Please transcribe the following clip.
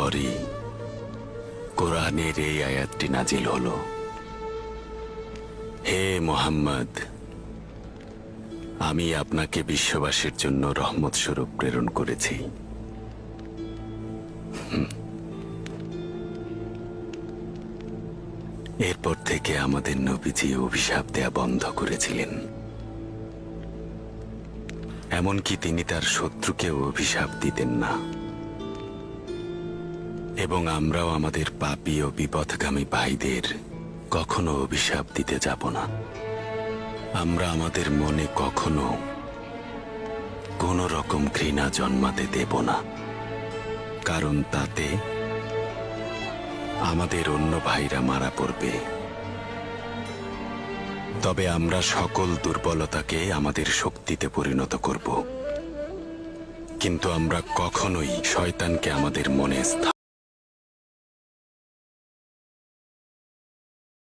পরই কোরআনের এই আয়াতটি নাজিল হলো, হে মুহাম্মদ, আমি আপনাকে বিশ্ববাসীর জন্য রহমত স্বরূপ প্রেরণ করেছি। এরপর থেকে আমাদের নবীজি অভিশাপ দেয়া বন্ধ করেছিলেন। এমনকি তিনি তার শত্রুকেও অভিশাপ দিতেন না। এবং আমরাও আমাদের পাপী ও বিপথগামী ভাইদের কখনো অভিশাপ দিতে যাব না। আমরা আমাদের মনে কখনো কোনো রকম ঘৃণা জন্মাতে দেব না, কারণ তাতে আমাদের অন্য ভাইরা মারা পড়বে। তবে আমরা সকল দুর্বলতাকে আমাদের শক্তিতে পরিণত করব, কিন্তু আমরা কখনোই শয়তানকে আমাদের মনে